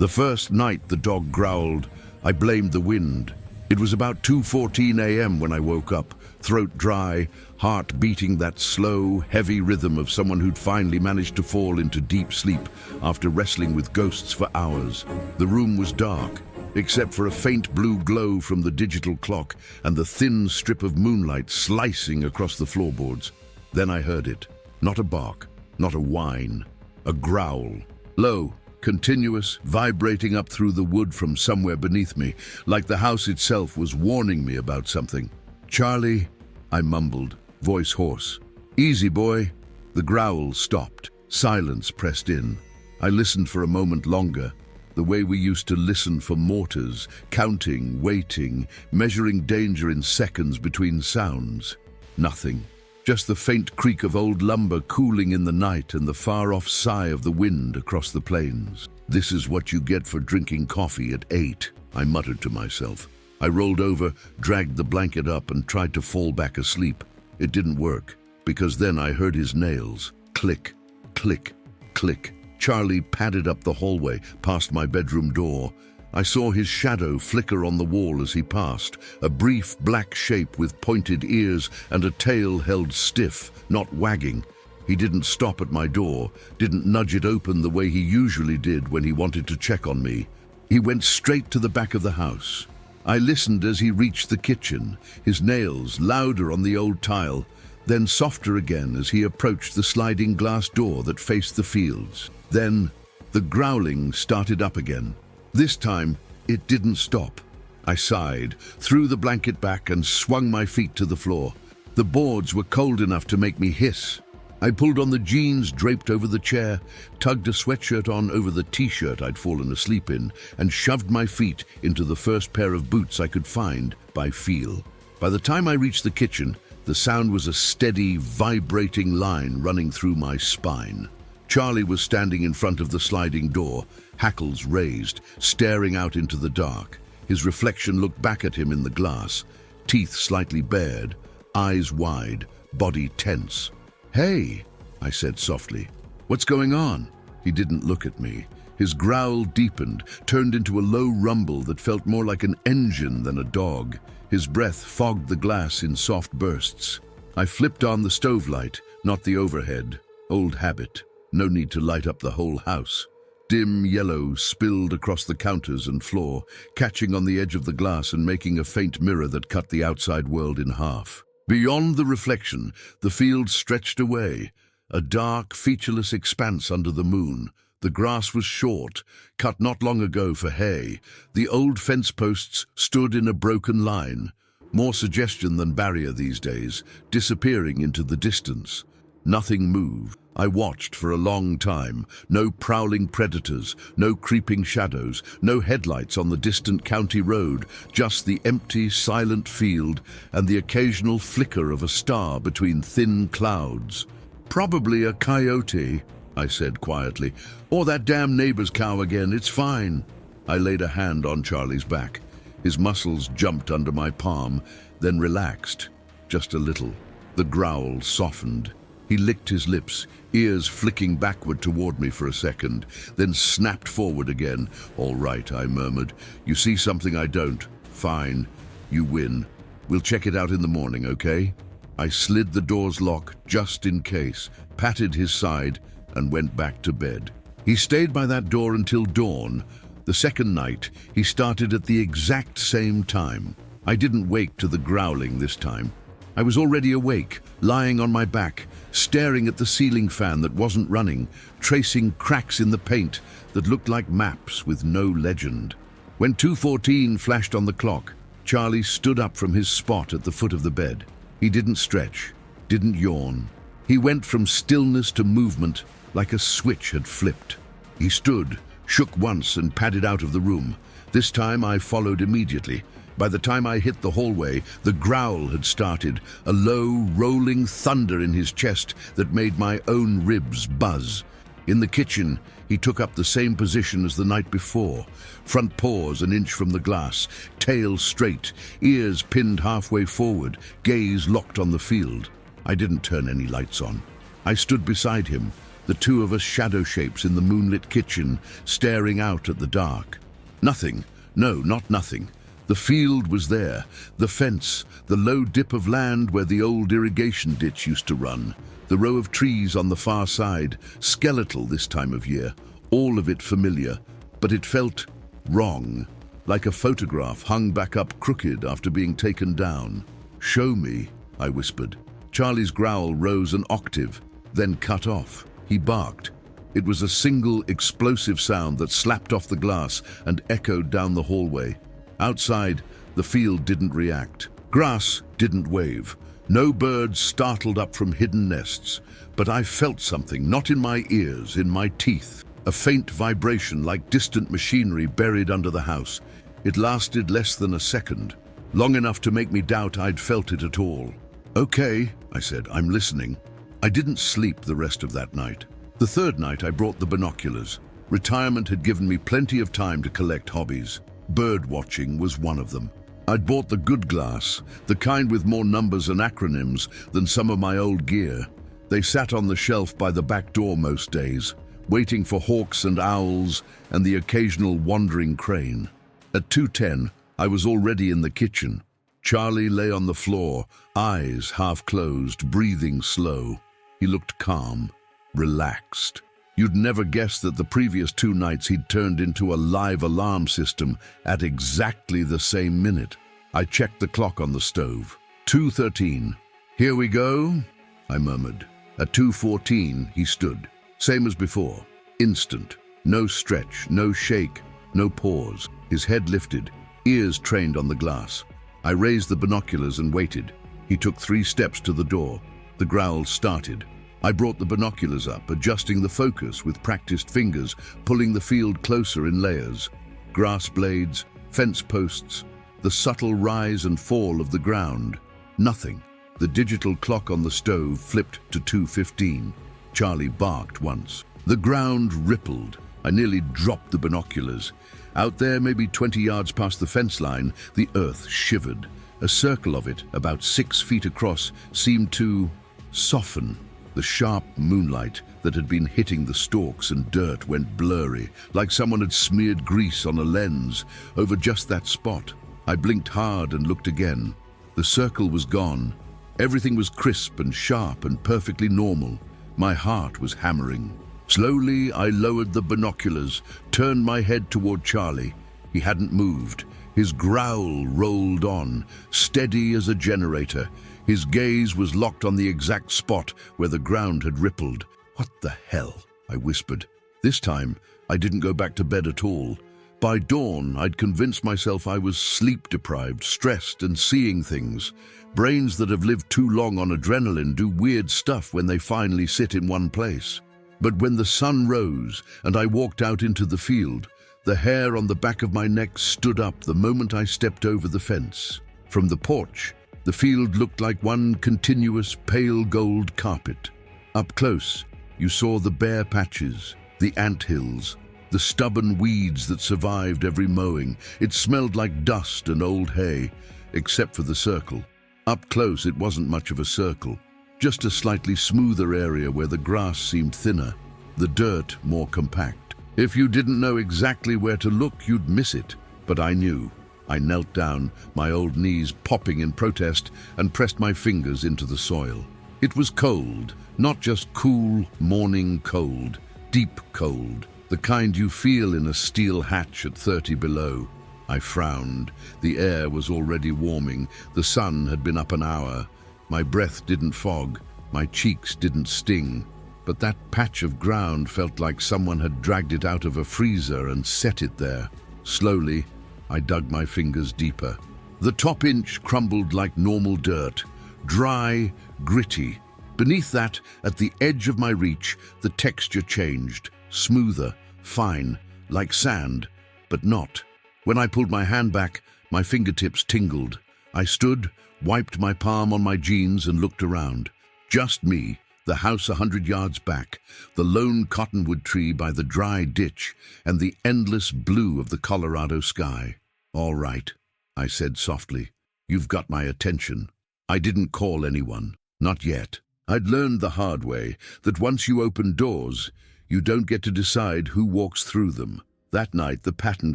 The first night the dog growled, I blamed the wind. It was about 2:14 a.m. when I woke up, throat dry, heart beating that slow, heavy rhythm of someone who'd finally managed to fall into deep sleep after wrestling with ghosts for hours. The room was dark, except for a faint blue glow from the digital clock and the thin strip of moonlight slicing across the floorboards. Then I heard it. Not a bark, not a whine, a growl. Low, continuous, vibrating up through the wood from somewhere beneath me, like the house itself was warning me about something. "Charlie," I mumbled, voice hoarse. "Easy, boy." The growl stopped. Silence pressed in. I listened for a moment longer, the way we used to listen for mortars, counting, waiting, measuring danger in seconds between sounds. Nothing. Just the faint creak of old lumber cooling in the night and the far-off sigh of the wind across the plains. "This is what you get for drinking coffee at 8, I muttered to myself. I rolled over, dragged the blanket up, and tried to fall back asleep. It didn't work, because then I heard his nails. Click, click, click. Charlie padded up the hallway, past my bedroom door. I saw his shadow flicker on the wall as he passed, a brief black shape with pointed ears and a tail held stiff, not wagging. He didn't stop at my door, didn't nudge it open the way he usually did when he wanted to check on me. He went straight to the back of the house. I listened as he reached the kitchen, his nails louder on the old tile, then softer again as he approached the sliding glass door that faced the fields. Then the growling started up again. This time, it didn't stop. I sighed, threw the blanket back and swung my feet to the floor. The boards were cold enough to make me hiss. I pulled on the jeans draped over the chair, tugged a sweatshirt on over the t-shirt I'd fallen asleep in, and shoved my feet into the first pair of boots I could find by feel. By the time I reached the kitchen, the sound was a steady, vibrating line running through my spine. Charlie was standing in front of the sliding door, hackles raised, staring out into the dark. His reflection looked back at him in the glass, teeth slightly bared, eyes wide, body tense. "Hey," I said softly. "What's going on?" He didn't look at me. His growl deepened, turned into a low rumble that felt more like an engine than a dog. His breath fogged the glass in soft bursts. I flipped on the stove light, not the overhead. Old habit. No need to light up the whole house. Dim yellow spilled across the counters and floor, catching on the edge of the glass and making a faint mirror that cut the outside world in half. Beyond the reflection, the field stretched away, a dark, featureless expanse under the moon. The grass was short, cut not long ago for hay. The old fence posts stood in a broken line, more suggestion than barrier these days, disappearing into the distance. Nothing moved. I watched for a long time. No prowling predators, no creeping shadows, no headlights on the distant county road, just the empty, silent field and the occasional flicker of a star between thin clouds. "Probably a coyote," I said quietly. "Or that damn neighbor's cow again, it's fine." I laid a hand on Charlie's back. His muscles jumped under my palm, then relaxed, just a little. The growl softened. He licked his lips, ears flicking backward toward me for a second, then snapped forward again. "All right," I murmured. "You see something I don't. Fine. You win. We'll check it out in the morning, okay?" I slid the door's lock just in case, patted his side, and went back to bed. He stayed by that door until dawn. The second night, he started at the exact same time. I didn't wake to the growling this time. I was already awake, lying on my back, staring at the ceiling fan that wasn't running, tracing cracks in the paint that looked like maps with no legend. When 2:14 flashed on the clock, Charlie stood up from his spot at the foot of the bed. He didn't stretch, didn't yawn. He went from stillness to movement like a switch had flipped. He stood, shook once and padded out of the room. This time I followed immediately. By the time I hit the hallway, the growl had started, a low, rolling thunder in his chest that made my own ribs buzz. In the kitchen, he took up the same position as the night before, front paws an inch from the glass, tail straight, ears pinned halfway forward, gaze locked on the field. I didn't turn any lights on. I stood beside him, The two of us shadow shapes in the moonlit kitchen, staring out at the dark. Nothing. No, not nothing. The field was there, the fence, the low dip of land where the old irrigation ditch used to run, the row of trees on the far side, skeletal this time of year, all of it familiar, but it felt wrong, like a photograph hung back up crooked after being taken down. "Show me," I whispered. Charlie's growl rose an octave, then cut off. He barked. It was a single explosive sound that slapped off the glass and echoed down the hallway. Outside, the field didn't react. Grass didn't wave. No birds startled up from hidden nests. But I felt something, not in my ears, in my teeth. A faint vibration like distant machinery buried under the house. It lasted less than a second, long enough to make me doubt I'd felt it at all. "Okay," I said, "I'm listening." I didn't sleep the rest of that night. The third night I brought the binoculars. Retirement had given me plenty of time to collect hobbies. Bird watching was one of them. I'd bought the good glass, the kind with more numbers and acronyms than some of my old gear. They sat on the shelf by the back door most days, waiting for hawks and owls and the occasional wandering crane. At 2:10, I was already in the kitchen. Charlie lay on the floor, eyes half closed, breathing slow. He looked calm, relaxed. You'd never guess that the previous 2 nights he'd turned into a live alarm system at exactly the same minute. I checked the clock on the stove. 2:13. "Here we go," I murmured. At 2:14, he stood. Same as before. Instant. No stretch, no shake, no pause. His head lifted, ears trained on the glass. I raised the binoculars and waited. He took 3 steps to the door. The growl started. I brought the binoculars up, adjusting the focus with practiced fingers, pulling the field closer in layers. Grass blades, fence posts, the subtle rise and fall of the ground. Nothing. The digital clock on the stove flipped to 2:15. Charlie barked once. The ground rippled. I nearly dropped the binoculars. Out there, maybe 20 yards past the fence line, the earth shivered. A circle of it, about 6 feet across, seemed to soften. The sharp moonlight that had been hitting the stalks and dirt went blurry, like someone had smeared grease on a lens over just that spot. I blinked hard and looked again. The circle was gone. Everything was crisp and sharp and perfectly normal. My heart was hammering. Slowly, I lowered the binoculars, turned my head toward Charlie. He hadn't moved. His growl rolled on, steady as a generator. His gaze was locked on the exact spot where the ground had rippled. "What the hell?" I whispered. This time, I didn't go back to bed at all. By dawn, I'd convinced myself I was sleep-deprived, stressed, and seeing things. Brains that have lived too long on adrenaline do weird stuff when they finally sit in one place. But when the sun rose and I walked out into the field, the hair on the back of my neck stood up the moment I stepped over the fence. From the porch, the field looked like one continuous pale gold carpet. Up close, you saw the bare patches, the anthills, the stubborn weeds that survived every mowing. It smelled like dust and old hay, except for the circle. Up close, it wasn't much of a circle, just a slightly smoother area where the grass seemed thinner, the dirt more compact. If you didn't know exactly where to look, you'd miss it. But I knew. I knelt down, my old knees popping in protest, and pressed my fingers into the soil. It was cold, not just cool, morning cold, deep cold, the kind you feel in a steel hatch at 30 below. I frowned. The air was already warming. The sun had been up an hour. My breath didn't fog. My cheeks didn't sting. But that patch of ground felt like someone had dragged it out of a freezer and set it there. Slowly, I dug my fingers deeper. The top inch crumbled like normal dirt, dry, gritty. Beneath that, at the edge of my reach, the texture changed, smoother, fine, like sand, but not. When I pulled my hand back, my fingertips tingled. I stood, wiped my palm on my jeans and looked around. Just me, the house 100 yards back, the lone cottonwood tree by the dry ditch, and the endless blue of the Colorado sky. "All right," I said softly. "You've got my attention." I didn't call anyone. Not yet. I'd learned the hard way that once you open doors, you don't get to decide who walks through them. That night, the pattern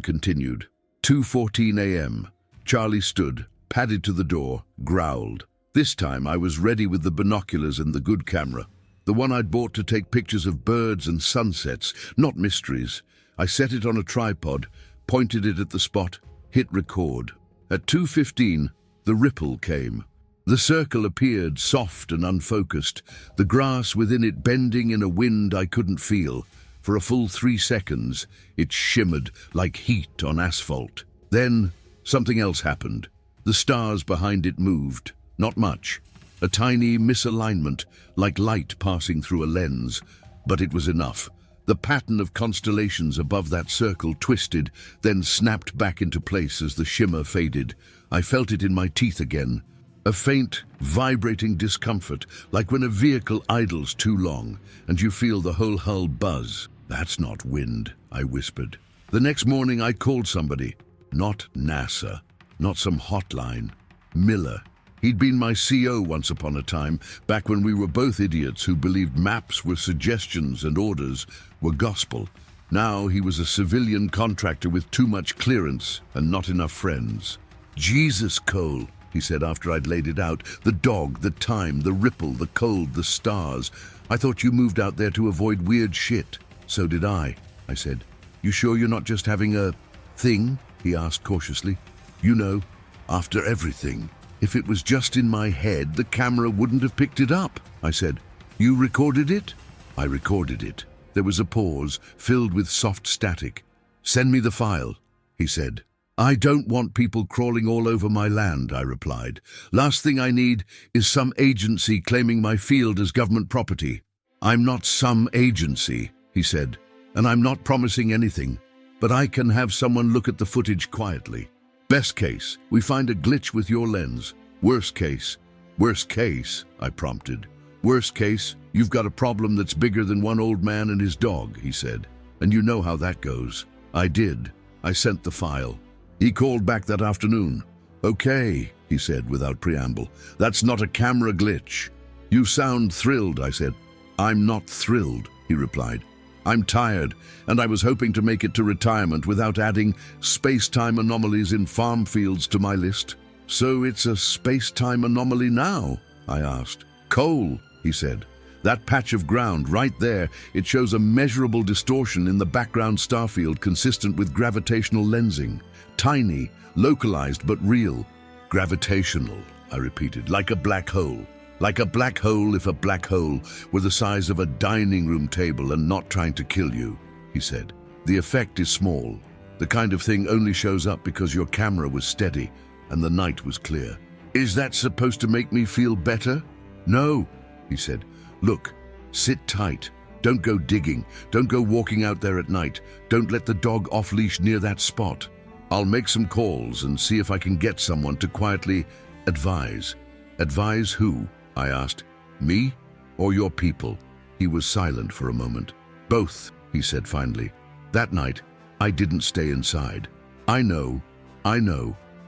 continued. 2:14 a.m. Charlie stood, padded to the door, growled. This time I was ready with the binoculars and the good camera. The one I'd bought to take pictures of birds and sunsets, not mysteries. I set it on a tripod, pointed it at the spot, hit record. At 2:15, the ripple came. The circle appeared, soft and unfocused, the grass within it bending in a wind I couldn't feel. For a full 3 seconds, it shimmered like heat on asphalt. Then, something else happened. The stars behind it moved. Not much. A tiny misalignment, like light passing through a lens. But it was enough. The pattern of constellations above that circle twisted, then snapped back into place as the shimmer faded. I felt it in my teeth again. A faint, vibrating discomfort, like when a vehicle idles too long, and you feel the whole hull buzz. "That's not wind," I whispered. The next morning I called somebody. Not NASA, not some hotline. Miller. He'd been my CO once upon a time, back when we were both idiots who believed maps were suggestions and orders were gospel. Now he was a civilian contractor with too much clearance and not enough friends. "Jesus, Cole," he said after I'd laid it out. "The dog, the time, the ripple, the cold, the stars. I thought you moved out there to avoid weird shit." "So did I said. "You sure you're not just having a thing?" he asked cautiously. "You know, after everything. If it was just in my head, the camera wouldn't have picked it up," I said. "You recorded it?" "I recorded it." There was a pause, filled with soft static. "Send me the file," he said. "I don't want people crawling all over my land," I replied. "Last thing I need is some agency claiming my field as government property." "I'm not some agency," he said, "and I'm not promising anything, but I can have someone look at the footage quietly. Best case, we find a glitch with your lens. Worst case, I prompted. "Worst case, you've got a problem that's bigger than one old man and his dog," he said. "And you know how that goes." I did. I sent the file. He called back that afternoon. "Okay," he said without preamble. "That's not a camera glitch." "You sound thrilled," I said. "I'm not thrilled," he replied. "I'm tired, and I was hoping to make it to retirement without adding space-time anomalies in farm fields to my list." "So it's a space-time anomaly now?" I asked. "Cole," he said. "That patch of ground right there, it shows a measurable distortion in the background star field consistent with gravitational lensing. Tiny, localized, but real." "Gravitational," I repeated, "like a black hole. Like a black hole if a black hole were the size of a dining room table and not trying to kill you," he said. "The effect is small. The kind of thing only shows up because your camera was steady and the night was clear." "Is that supposed to make me feel better?" "No," he said. "Look, sit tight. Don't go digging. Don't go walking out there at night. Don't let the dog off-leash near that spot. I'll make some calls and see if I can get someone to quietly advise." "Advise who?" I asked. "Me or your people?" He was silent for a moment. "Both," he said finally. "That night, I didn't stay inside. I know.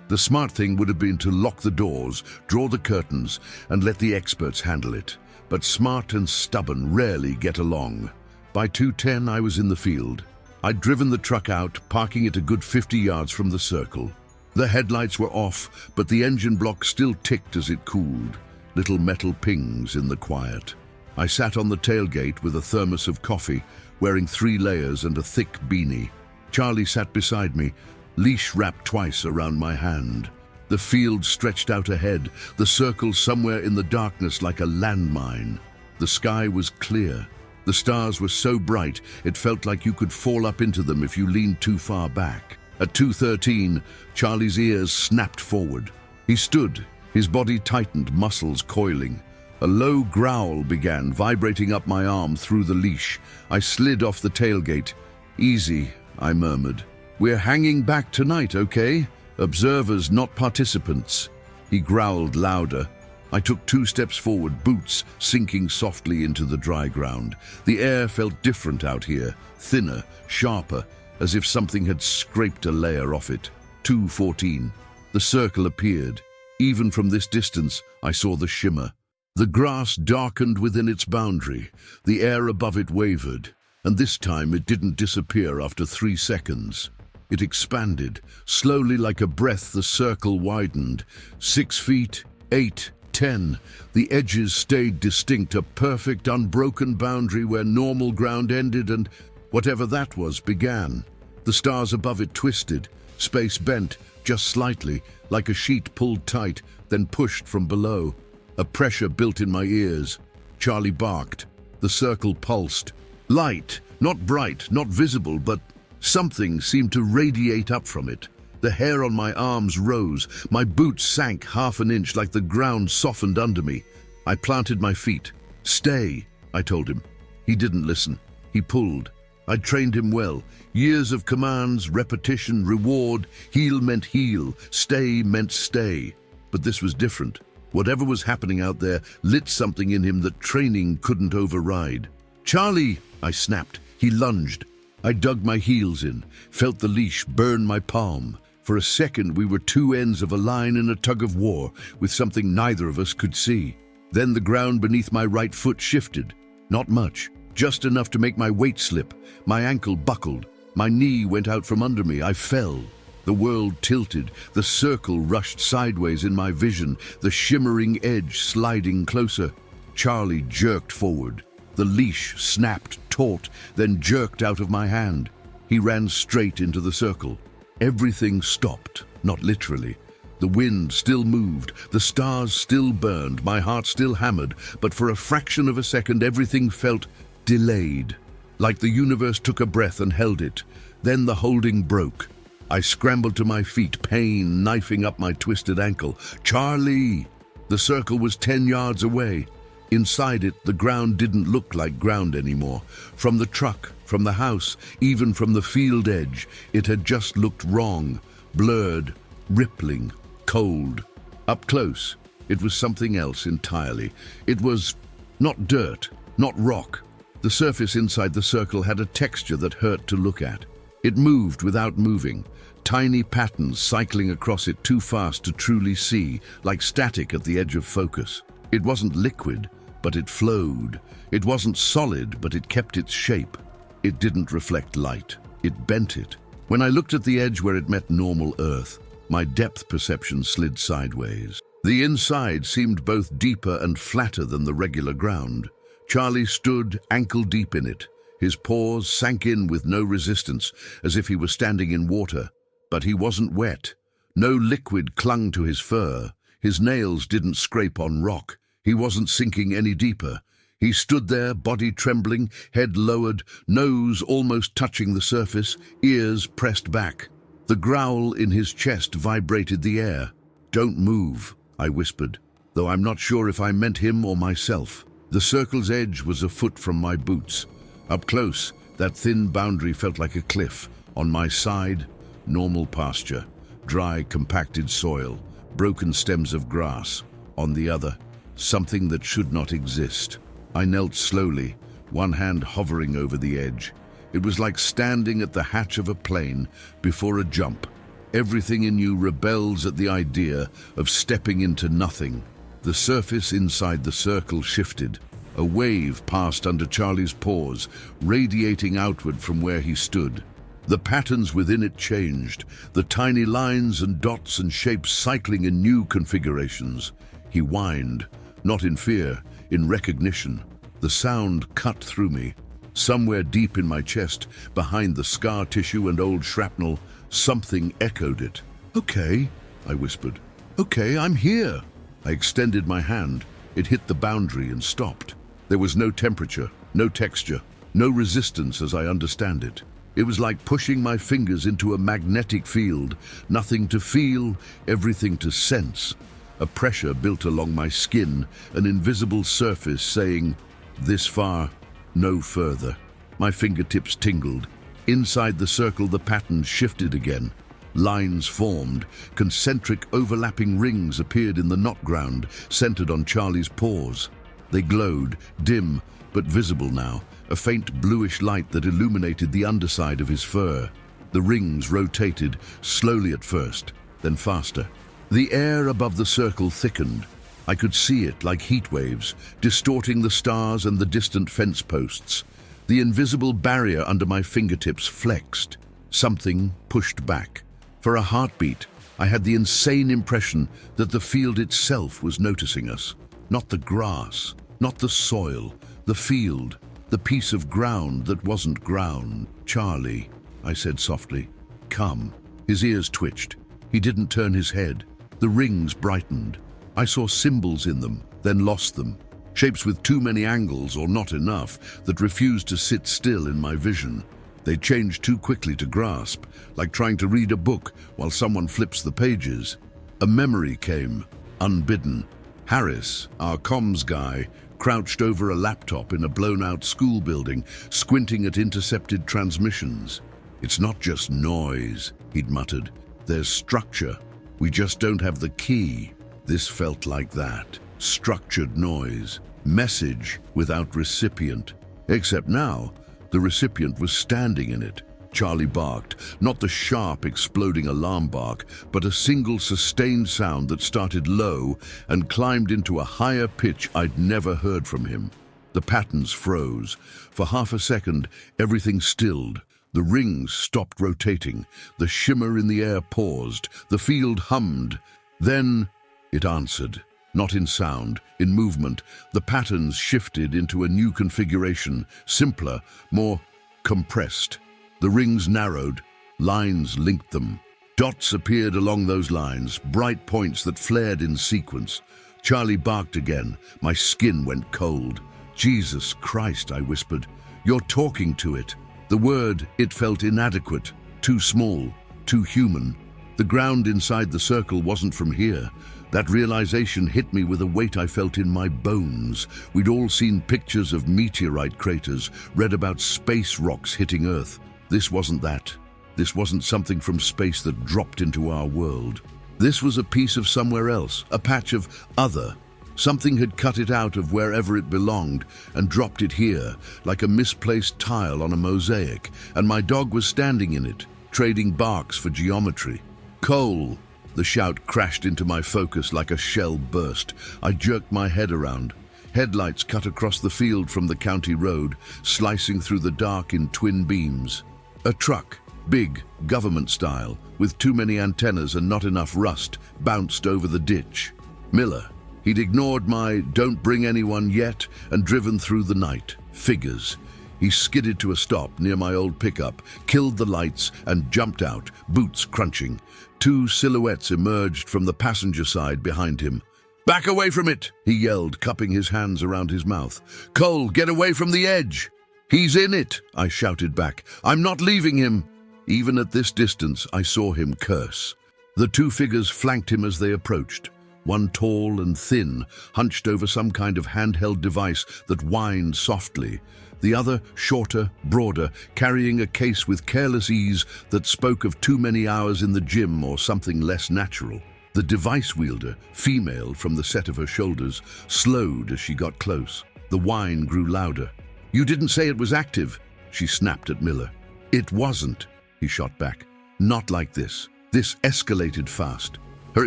The smart thing would have been to lock the doors, draw the curtains, and let the experts handle it. But smart and stubborn rarely get along. By 2:10, I was in the field. I'd driven the truck out, parking it a good 50 yards from the circle. The headlights were off, but the engine block still ticked as it cooled. Little metal pings in the quiet. I sat on the tailgate with a thermos of coffee, wearing 3 layers and a thick beanie. Charlie sat beside me, leash wrapped twice around my hand. The field stretched out ahead, the circle somewhere in the darkness like a landmine. The sky was clear. The stars were so bright, it felt like you could fall up into them if you leaned too far back. At 2:13, Charlie's ears snapped forward. He stood, his body tightened, muscles coiling. A low growl began, vibrating up my arm through the leash. I slid off the tailgate. "Easy," I murmured. "We're hanging back tonight, okay? Observers, not participants." He growled louder. I took 2 steps forward, boots sinking softly into the dry ground. The air felt different out here, thinner, sharper, as if something had scraped a layer off it. 2:14. The circle appeared. Even from this distance, I saw the shimmer. The grass darkened within its boundary, the air above it wavered, and this time it didn't disappear after 3 seconds. It expanded, slowly like a breath. The circle widened. 6 feet, 8, 10. The edges stayed distinct, a perfect, unbroken boundary where normal ground ended and whatever that was began. The stars above it twisted, space bent, just slightly, like a sheet pulled tight, then pushed from below. A pressure built in my ears. Charlie barked. The circle pulsed. Light, not bright, not visible, but something seemed to radiate up from it. The hair on my arms rose. My boots sank half an inch like the ground softened under me. I planted my feet. "Stay," I told him. He didn't listen. He pulled. I'd trained him well. Years of commands, repetition, reward. Heel meant heel. Stay meant stay. But this was different. Whatever was happening out there lit something in him that training couldn't override. "Charlie!" I snapped. He lunged. I dug my heels in, felt the leash burn my palm. For a second we were two ends of a line in a tug of war, with something neither of us could see. Then the ground beneath my right foot shifted. Not much, just enough to make my weight slip. My ankle buckled. My knee went out from under me. I fell. The world tilted. The circle rushed sideways in my vision, the shimmering edge sliding closer. Charlie jerked forward. The leash snapped, taut, then jerked out of my hand. He ran straight into the circle. Everything stopped, not literally. The wind still moved, the stars still burned, my heart still hammered, but for a fraction of a second everything felt delayed, like the universe took a breath and held it. Then the holding broke. I scrambled to my feet, pain knifing up my twisted ankle. "Charlie!" The circle was 10 yards away. Inside it, the ground didn't look like ground anymore. From the truck, from the house, even from the field edge, it had just looked wrong, blurred, rippling, cold. Up close, it was something else entirely. It was not dirt, not rock. The surface inside the circle had a texture that hurt to look at. It moved without moving, tiny patterns cycling across it too fast to truly see, like static at the edge of focus. It wasn't liquid, but it flowed. It wasn't solid, but it kept its shape. It didn't reflect light. It bent it. When I looked at the edge where it met normal earth, my depth perception slid sideways. The inside seemed both deeper and flatter than the regular ground. Charlie stood ankle deep in it. His paws sank in with no resistance, as if he were standing in water. But he wasn't wet. No liquid clung to his fur. His nails didn't scrape on rock. He wasn't sinking any deeper. He stood there, body trembling, head lowered, nose almost touching the surface, ears pressed back. The growl in his chest vibrated the air. "Don't move," I whispered, though I'm not sure if I meant him or myself. The circle's edge was a foot from my boots. Up close, that thin boundary felt like a cliff. On my side, normal pasture, dry, compacted soil, broken stems of grass. On the other, something that should not exist. I knelt slowly, one hand hovering over the edge. It was like standing at the hatch of a plane before a jump. Everything in you rebels at the idea of stepping into nothing. The surface inside the circle shifted. A wave passed under Charlie's paws, radiating outward from where he stood. The patterns within it changed, the tiny lines and dots and shapes cycling in new configurations. He whined, not in fear, in recognition. The sound cut through me. Somewhere deep in my chest, behind the scar tissue and old shrapnel, something echoed it. "Okay," I whispered. "Okay, I'm here." I extended my hand. It hit the boundary and stopped. There was no temperature, no texture, no resistance as I understand it. It was like pushing my fingers into a magnetic field. Nothing to feel, everything to sense. A pressure built along my skin, an invisible surface saying, "This far, no further." My fingertips tingled. Inside the circle, the pattern shifted again. Lines formed, concentric overlapping rings appeared in the knot ground, centered on Charlie's paws. They glowed, dim but visible now, a faint bluish light that illuminated the underside of his fur. The rings rotated, slowly at first, then faster. The air above the circle thickened. I could see it like heat waves, distorting the stars and the distant fence posts. The invisible barrier under my fingertips flexed. Something pushed back. For a heartbeat, I had the insane impression that the field itself was noticing us. Not the grass, not the soil, the field, the piece of ground that wasn't ground. "Charlie," I said softly, "come." His ears twitched. He didn't turn his head. The rings brightened. I saw symbols in them, then lost them. Shapes with too many angles, or not enough, that refused to sit still in my vision. They changed too quickly to grasp, like trying to read a book while someone flips the pages. A memory came, unbidden. Harris, our comms guy, crouched over a laptop in a blown-out school building, squinting at intercepted transmissions. "It's not just noise," he'd muttered. "There's structure. We just don't have the key." This felt like that. Structured noise. Message without recipient. Except now, the recipient was standing in it. Charlie barked, not the sharp, exploding alarm bark, but a single sustained sound that started low and climbed into a higher pitch I'd never heard from him. The patterns froze. For half a second, everything stilled. The rings stopped rotating. The shimmer in the air paused. The field hummed. Then it answered. Not in sound, in movement. The patterns shifted into a new configuration, simpler, more compressed. The rings narrowed, lines linked them. Dots appeared along those lines, bright points that flared in sequence. Charlie barked again. My skin went cold. "Jesus Christ," I whispered. "You're talking to it." The word, it felt inadequate, too small, too human. The ground inside the circle wasn't from here. That realization hit me with a weight I felt in my bones. We'd all seen pictures of meteorite craters, read about space rocks hitting Earth. This wasn't that. This wasn't something from space that dropped into our world. This was a piece of somewhere else, a patch of other. Something had cut it out of wherever it belonged and dropped it here, like a misplaced tile on a mosaic, and my dog was standing in it, trading barks for geometry. "Cole!" The shout crashed into my focus like a shell burst. I jerked my head around. Headlights cut across the field from the county road, slicing through the dark in twin beams. A truck, big, government style, with too many antennas and not enough rust, bounced over the ditch. Miller. He'd ignored my "don't bring anyone yet" and driven through the night. Figures. He skidded to a stop near my old pickup, killed the lights, and jumped out, boots crunching. Two silhouettes emerged from the passenger side behind him. "Back away from it!" he yelled, cupping his hands around his mouth. "Cole, get away from the edge!" "He's in it!" I shouted back. "I'm not leaving him!" Even at this distance, I saw him curse. The two figures flanked him as they approached. One tall and thin, hunched over some kind of handheld device that whined softly. The other, shorter, broader, carrying a case with careless ease that spoke of too many hours in the gym or something less natural. The device wielder, female from the set of her shoulders, slowed as she got close. The whine grew louder. "You didn't say it was active," she snapped at Miller. "It wasn't," he shot back. "Not like this. This escalated fast." Her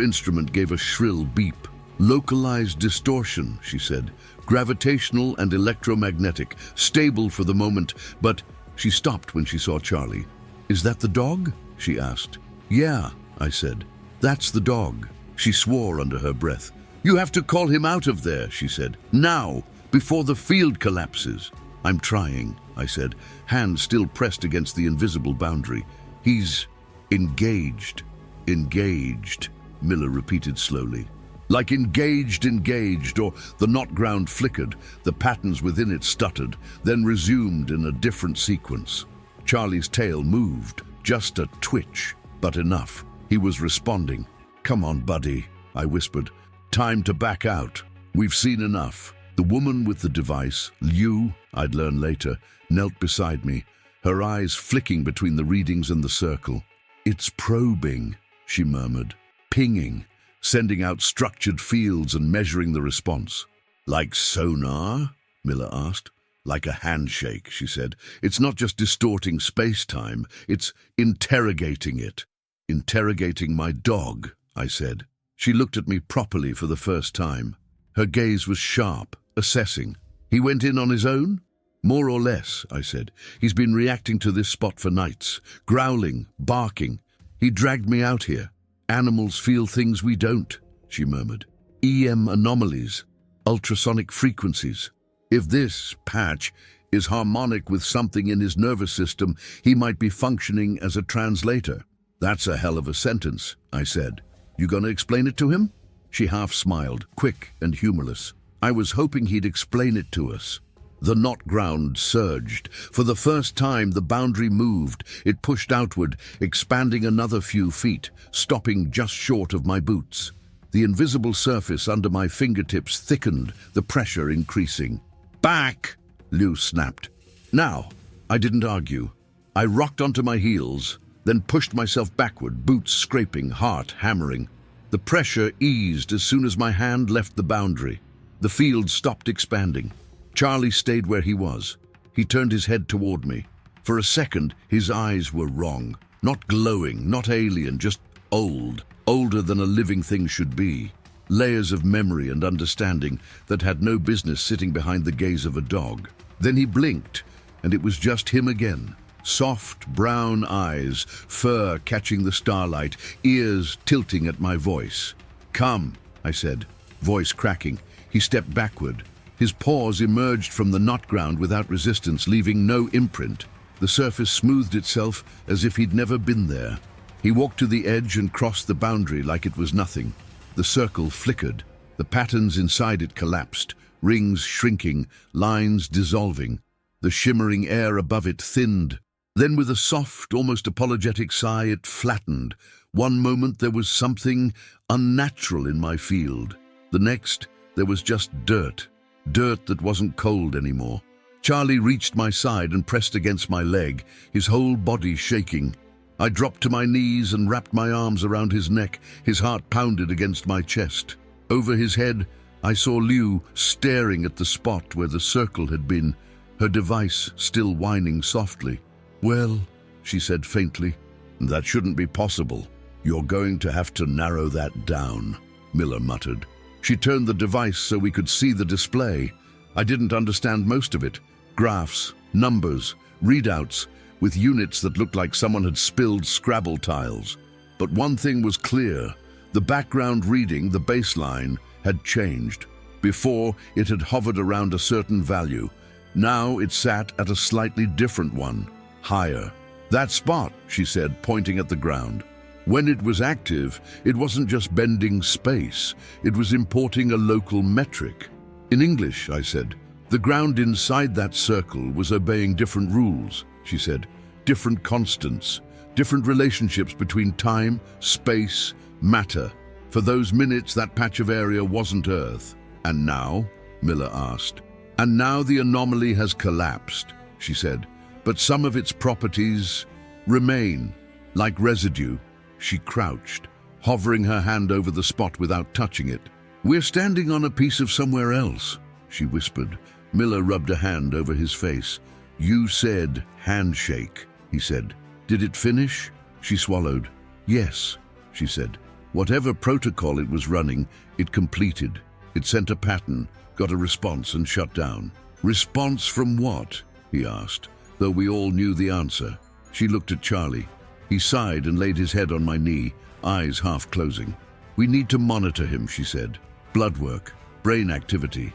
instrument gave a shrill beep. "Localized distortion," she said. "Gravitational and electromagnetic. Stable for the moment, but—" She stopped when she saw Charlie. "Is that the dog?" she asked. "Yeah," I said. "That's the dog." She swore under her breath. "You have to call him out of there," she said. "Now, before the field collapses." "I'm trying," I said, hands still pressed against the invisible boundary. "He's engaged." "Engaged," Miller repeated slowly. Like engaged, or the knot ground flickered, the patterns within it stuttered, then resumed in a different sequence. Charlie's tail moved, just a twitch, but enough. He was responding. "Come on, buddy," I whispered. "Time to back out. We've seen enough." The woman with the device, Liu, I'd learn later, knelt beside me, her eyes flicking between the readings and the circle. "It's probing," she murmured. "Pinging. Sending out structured fields and measuring the response." "Like sonar?" Miller asked. "Like a handshake," she said. "It's not just distorting space-time, it's interrogating it." "Interrogating my dog," I said. She looked at me properly for the first time. Her gaze was sharp, assessing. He went in on his own? More or less, I said. He's been reacting to this spot for nights, growling, barking. He dragged me out here. Animals feel things we don't, she murmured. EM anomalies, ultrasonic frequencies. If this patch is harmonic with something in his nervous system, he might be functioning as a translator. That's a hell of a sentence, I said. You gonna explain it to him? She half smiled, quick and humorless. I was hoping he'd explain it to us. The knot ground surged. For the first time, the boundary moved. It pushed outward, expanding another few feet, stopping just short of my boots. The invisible surface under my fingertips thickened, the pressure increasing. Back! Liu snapped. Now, I didn't argue. I rocked onto my heels, then pushed myself backward, boots scraping, heart hammering. The pressure eased as soon as my hand left the boundary. The field stopped expanding. Charlie stayed where he was. He turned his head toward me. For a second, his eyes were wrong. Not glowing, not alien, just old. Older than a living thing should be. Layers of memory and understanding that had no business sitting behind the gaze of a dog. Then he blinked, and it was just him again. Soft brown eyes, fur catching the starlight, ears tilting at my voice. Come, I said, voice cracking. He stepped backward. His paws emerged from the knot ground without resistance, leaving no imprint. The surface smoothed itself as if he'd never been there. He walked to the edge and crossed the boundary like it was nothing. The circle flickered. The patterns inside it collapsed, rings shrinking, lines dissolving. The shimmering air above it thinned. Then with a soft, almost apologetic sigh, it flattened. One moment there was something unnatural in my field. The next, there was just dirt. Dirt that wasn't cold anymore. Charlie reached my side and pressed against my leg, his whole body shaking. I dropped to my knees and wrapped my arms around his neck. His heart pounded against my chest. Over his head, I saw Liu staring at the spot where the circle had been, her device still whining softly. Well, she said faintly, that shouldn't be possible. You're going to have to narrow that down, Miller muttered. She turned the device so we could see the display. I didn't understand most of it. Graphs, numbers, readouts, with units that looked like someone had spilled Scrabble tiles. But one thing was clear. The background reading, the baseline, had changed. Before, it had hovered around a certain value. Now it sat at a slightly different one, higher. That spot, she said, pointing at the ground. When it was active, it wasn't just bending space, it was importing a local metric. In English, I said, the ground inside that circle was obeying different rules, she said, different constants, different relationships between time, space, matter. For those minutes, that patch of area wasn't Earth. And now? Miller asked. And now the anomaly has collapsed, she said, but some of its properties remain, like residue. She crouched, hovering her hand over the spot without touching it. We're standing on a piece of somewhere else, she whispered. Miller rubbed a hand over his face. You said handshake, he said. Did it finish? She swallowed. Yes, she said. Whatever protocol it was running, it completed. It sent a pattern, got a response and shut down. Response from what? He asked, though we all knew the answer. She looked at Charlie. He sighed and laid his head on my knee, eyes half closing. We need to monitor him, she said. Blood work, brain activity,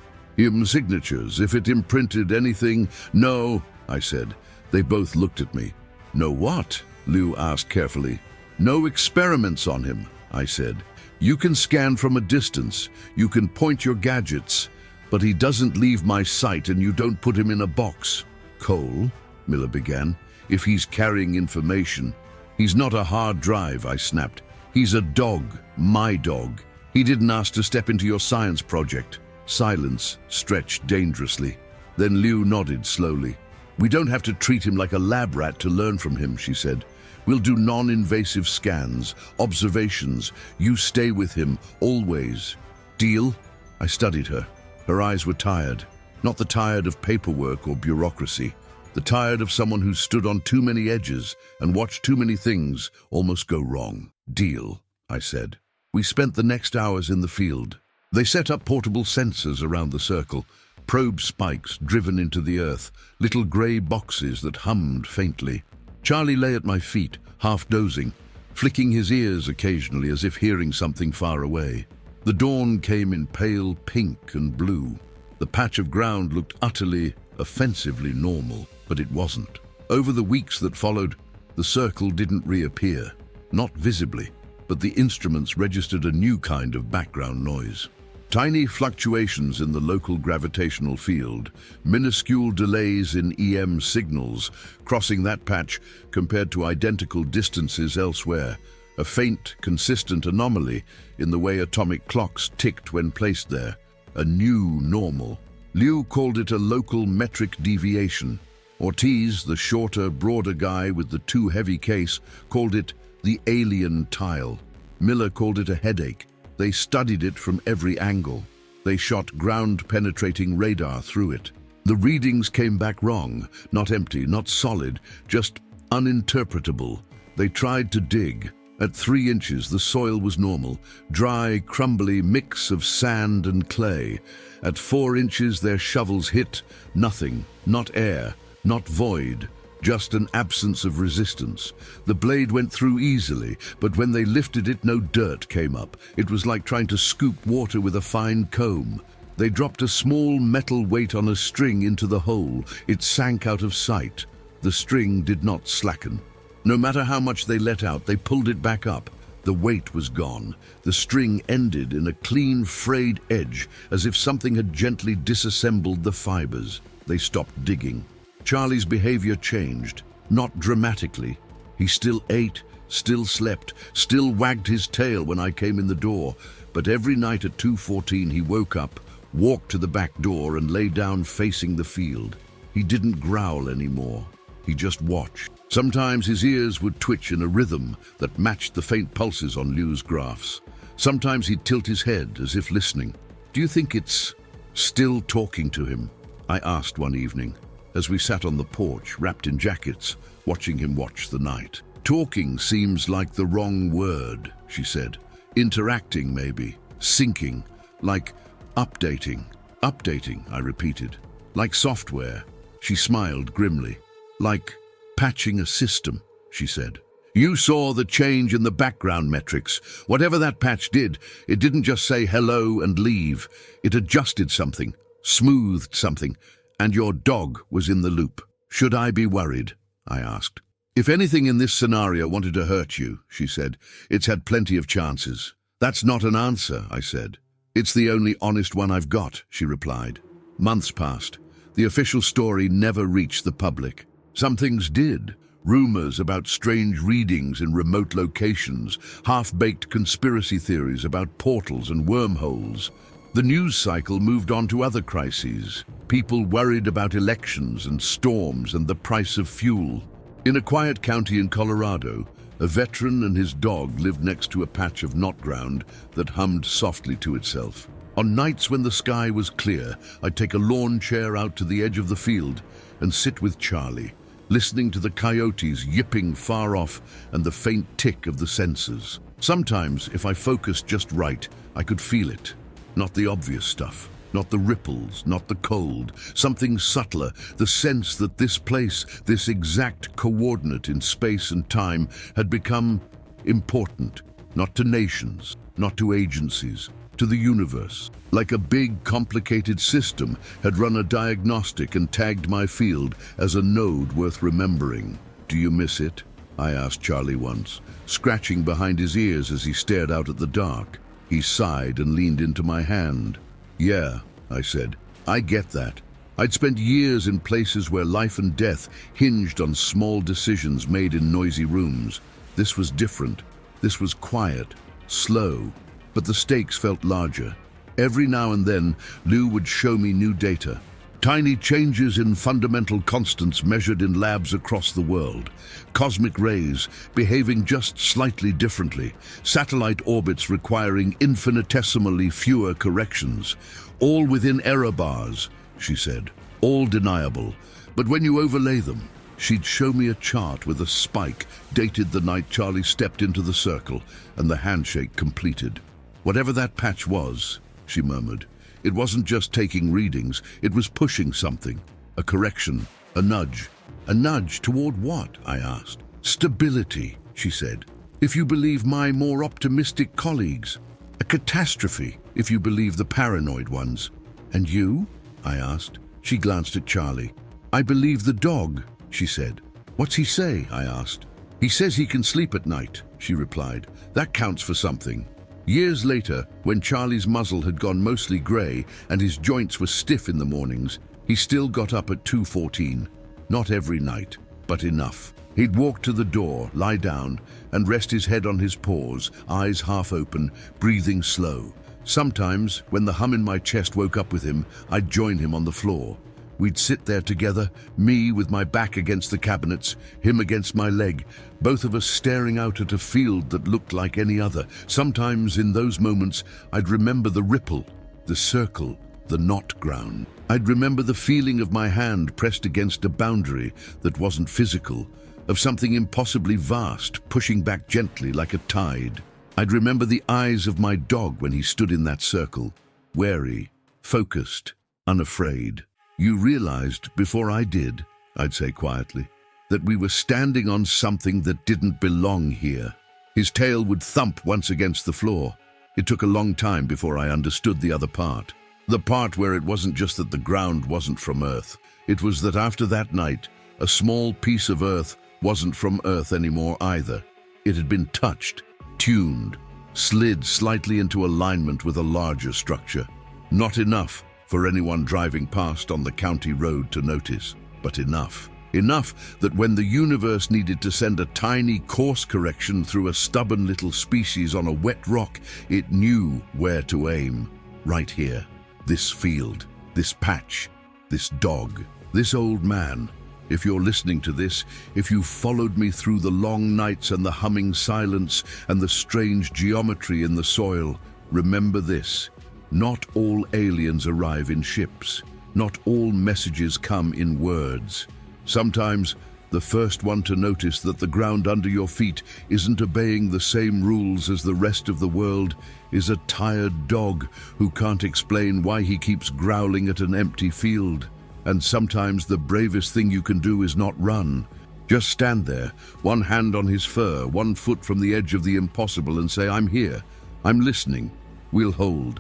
signatures, if it imprinted anything. No, I said. They both looked at me. No what? Liu asked carefully. No experiments on him, I said. You can scan from a distance, you can point your gadgets, but he doesn't leave my sight and you don't put him in a box. Cole, Miller began, if he's carrying information. He's not a hard drive, I snapped. He's a dog, my dog. He didn't ask to step into your science project. Silence stretched dangerously. Then Liu nodded slowly. We don't have to treat him like a lab rat to learn from him, she said. We'll do non-invasive scans, observations. You stay with him, always. Deal? I studied her. Her eyes were tired. Not the tired of paperwork or bureaucracy. The tired of someone who stood on too many edges and watched too many things almost go wrong. Deal, I said. We spent the next hours in the field. They set up portable sensors around the circle, probe spikes driven into the earth, little grey boxes that hummed faintly. Charlie lay at my feet, half dozing, flicking his ears occasionally as if hearing something far away. The dawn came in pale pink and blue. The patch of ground looked utterly, offensively normal, but it wasn't. Over the weeks that followed, the circle didn't reappear, not visibly, but the instruments registered a new kind of background noise. Tiny fluctuations in the local gravitational field, minuscule delays in EM signals crossing that patch compared to identical distances elsewhere, a faint, consistent anomaly in the way atomic clocks ticked when placed there, a new normal. Liu called it a local metric deviation. Ortiz, the shorter, broader guy with the too heavy case, called it the alien tile. Miller called it a headache. They studied it from every angle. They shot ground-penetrating radar through it. The readings came back wrong, not empty, not solid, just uninterpretable. They tried to dig. At 3 inches, the soil was normal, dry, crumbly mix of sand and clay. At 4 inches, their shovels hit nothing, not air, not void, just an absence of resistance. The blade went through easily, but when they lifted it, no dirt came up. It was like trying to scoop water with a fine comb. They dropped a small metal weight on a string into the hole. It sank out of sight. The string did not slacken. No matter how much they let out, they pulled it back up. The weight was gone. The string ended in a clean, frayed edge, as if something had gently disassembled the fibers. They stopped digging. Charlie's behavior changed, not dramatically. He still ate, still slept, still wagged his tail when I came in the door, but every night at 2:14 he woke up, walked to the back door and lay down facing the field. He didn't growl anymore. He just watched. Sometimes his ears would twitch in a rhythm that matched the faint pulses on Liu's graphs. Sometimes he'd tilt his head as if listening. "Do you think it's still talking to him?" I asked one evening, as we sat on the porch, wrapped in jackets, watching him watch the night. "Talking seems like the wrong word," she said. "Interacting, maybe. Syncing. Like updating." "Updating," I repeated. "Like software." She smiled grimly. "Like patching a system," she said. "You saw the change in the background metrics. Whatever that patch did, it didn't just say hello and leave. It adjusted something, smoothed something, and your dog was in the loop. Should I be worried?" I asked. "If anything in this scenario wanted to hurt you," she said, "it's had plenty of chances." "That's not an answer," I said. "It's the only honest one I've got," she replied. Months passed. The official story never reached the public. Some things did. Rumors about strange readings in remote locations, half-baked conspiracy theories about portals and wormholes. The news cycle moved on to other crises. People worried about elections and storms and the price of fuel. In a quiet county in Colorado, a veteran and his dog lived next to a patch of knot ground that hummed softly to itself. On nights when the sky was clear, I'd take a lawn chair out to the edge of the field and sit with Charlie, listening to the coyotes yipping far off and the faint tick of the sensors. Sometimes, if I focused just right, I could feel it. Not the obvious stuff, not the ripples, not the cold, something subtler, the sense that this place, this exact coordinate in space and time, had become important, not to nations, not to agencies, to the universe. Like a big, complicated system had run a diagnostic and tagged my field as a node worth remembering. "Do you miss it?" I asked Charlie once, scratching behind his ears as he stared out at the dark. He sighed and leaned into my hand. "Yeah," I said, "I get that. I'd spent years in places where life and death hinged on small decisions made in noisy rooms. This was different. This was quiet, slow, but the stakes felt larger. Every now and then, Liu would show me new data. Tiny changes in fundamental constants measured in labs across the world. Cosmic rays behaving just slightly differently. Satellite orbits requiring infinitesimally fewer corrections. All within error bars, she said. All deniable. But when you overlay them, she'd show me a chart with a spike dated the night Charlie stepped into the circle and the handshake completed. Whatever that patch was, she murmured. It wasn't just taking readings, it was pushing something. A correction, a nudge. A nudge toward what? I asked. Stability, she said. If you believe my more optimistic colleagues. A catastrophe, if you believe the paranoid ones. And you? I asked. She glanced at Charlie. I believe the dog, she said. What's he say? I asked. He says he can sleep at night, she replied. That counts for something. Years later, when Charlie's muzzle had gone mostly grey and his joints were stiff in the mornings, he still got up at 2:14. Not every night, but enough. He'd walk to the door, lie down, and rest his head on his paws, eyes half open, breathing slow. Sometimes, when the hum in my chest woke up with him, I'd join him on the floor. We'd sit there together, me with my back against the cabinets, him against my leg, both of us staring out at a field that looked like any other. Sometimes in those moments, I'd remember the ripple, the circle, the knot ground. I'd remember the feeling of my hand pressed against a boundary that wasn't physical, of something impossibly vast, pushing back gently like a tide. I'd remember the eyes of my dog when he stood in that circle, wary, focused, unafraid. You realized, before I did, I'd say quietly, that we were standing on something that didn't belong here. His tail would thump once against the floor. It took a long time before I understood the other part. The part where it wasn't just that the ground wasn't from Earth. It was that after that night, a small piece of Earth wasn't from Earth anymore either. It had been touched, tuned, slid slightly into alignment with a larger structure. Not enough for anyone driving past on the county road to notice, but enough. Enough that when the universe needed to send a tiny course correction through a stubborn little species on a wet rock, it knew where to aim. Right here. This field, this patch, this dog, this old man. If you're listening to this, if you've followed me through the long nights and the humming silence and the strange geometry in the soil, remember this. Not all aliens arrive in ships. Not all messages come in words. Sometimes, the first one to notice that the ground under your feet isn't obeying the same rules as the rest of the world is a tired dog who can't explain why he keeps growling at an empty field. And sometimes the bravest thing you can do is not run. Just stand there, one hand on his fur, one foot from the edge of the impossible, and say, I'm here, I'm listening, we'll hold.